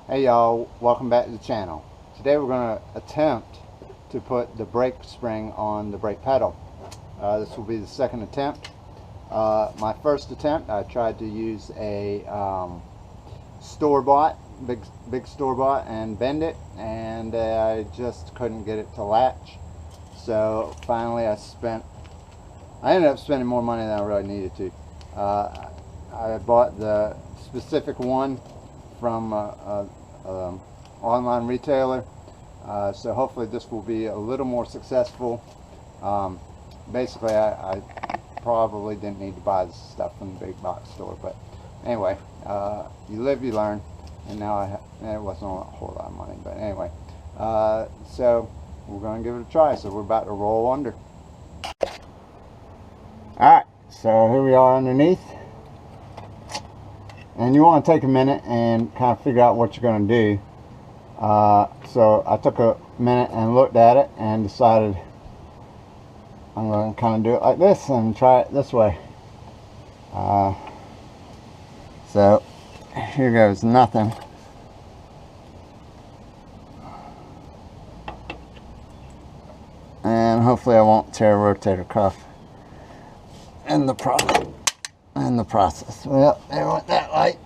Hey y'all, welcome back to the channel. Today we're going to attempt to put the brake spring on the brake pedal. This will be the second attempt. My first attempt I tried to use a store-bought, big store-bought, and bend it, and I just couldn't get it to latch. So finally I ended up spending more money than I really needed to. I bought the specific one from online retailer, so hopefully this will be a little more successful. Basically I probably didn't need to buy this stuff from the big box store, but anyway, you live you learn, and now it wasn't a whole lot of money, but anyway, so we're going to give it a try. So we're about to roll under. Alright, so here we are underneath, and you want to take a minute and kind of figure out what you're going to do. So I took a minute and looked at it and decided I'm going to kind of do it like this and try it this way. So here goes nothing. And hopefully I won't tear a rotator cuff in the process. Well, there went that light.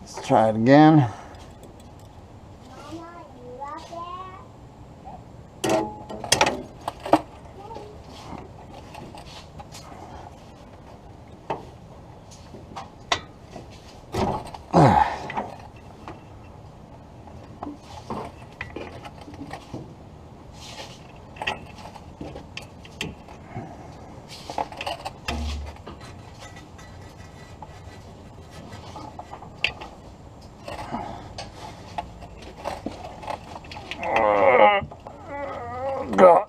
Let's try it again. God,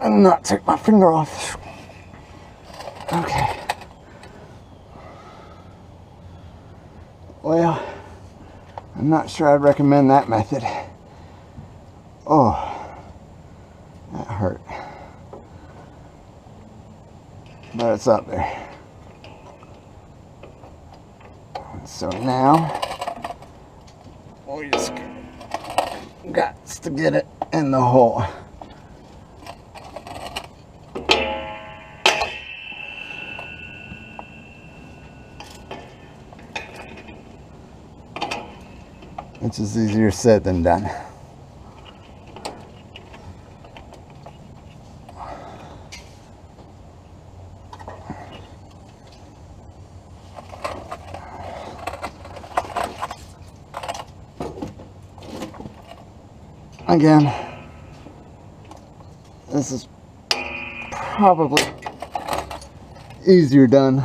and not take my finger off. Okay. Well, I'm not sure I'd recommend that method. Oh, that hurt. But it's up there. So now we just got to get it in the hole. Which is easier said than done. Again, this is probably easier done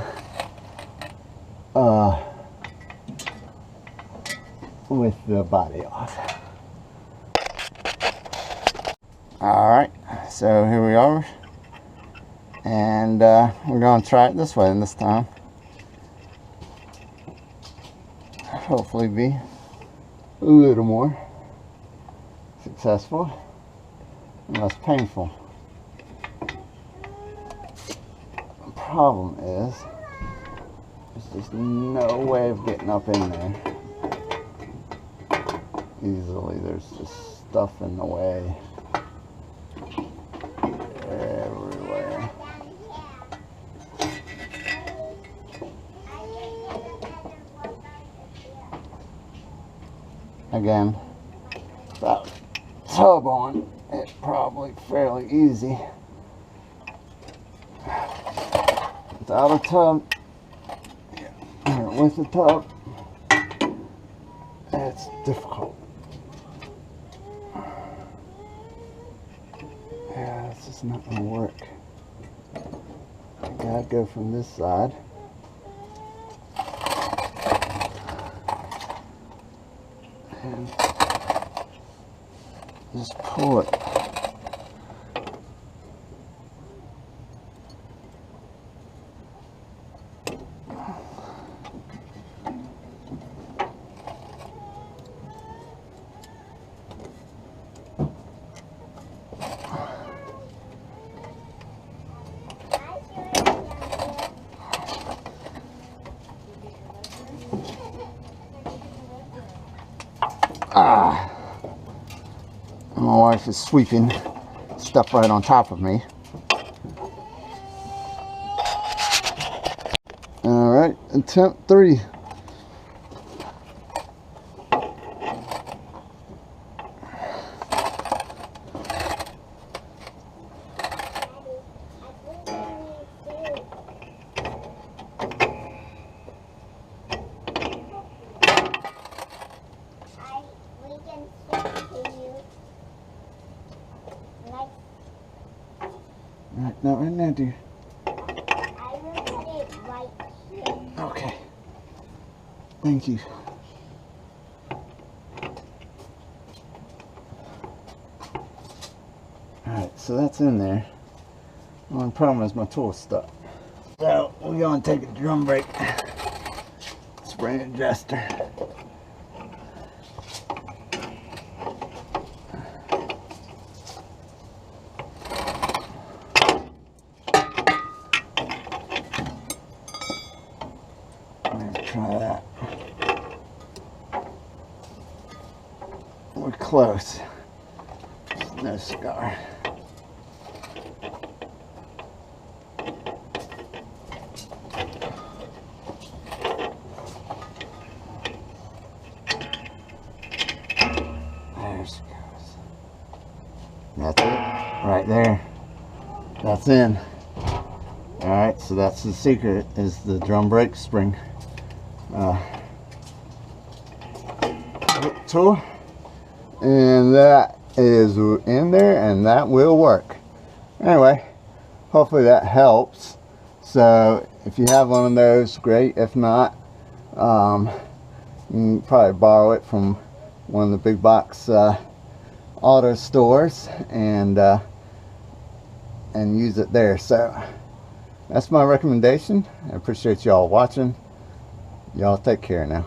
with the body off. Alright, so here we are, and we're going to try it this way, and this time hopefully be a little more successful and less painful. The problem is there's just no way of getting up in there easily. There's just stuff in the way everywhere. Again, without tub on, it's probably fairly easy. Without a tub, or with a tub, it's difficult. Yeah, it's just not going to work. I gotta go from this side. And just pull it. Ah, my wife is sweeping stuff right on top of me. All right, attempt 3. Right, not right now, dear. I will put it right here. Okay. Thank you. Alright, so that's in there. The only problem is my tool's stuck. So we're going to take a drum brake spring adjuster. Try that. We're close. No scar. There she goes. That's it. Right there. That's in. Alright, so that's the secret, is the drum brake spring. Tool, and that is in there, and that will work. Anyway, hopefully that helps. So if you have one of those, great. If not, you can probably borrow it from one of the big box auto stores and use it there. So that's my recommendation. I appreciate y'all watching. Y'all take care now.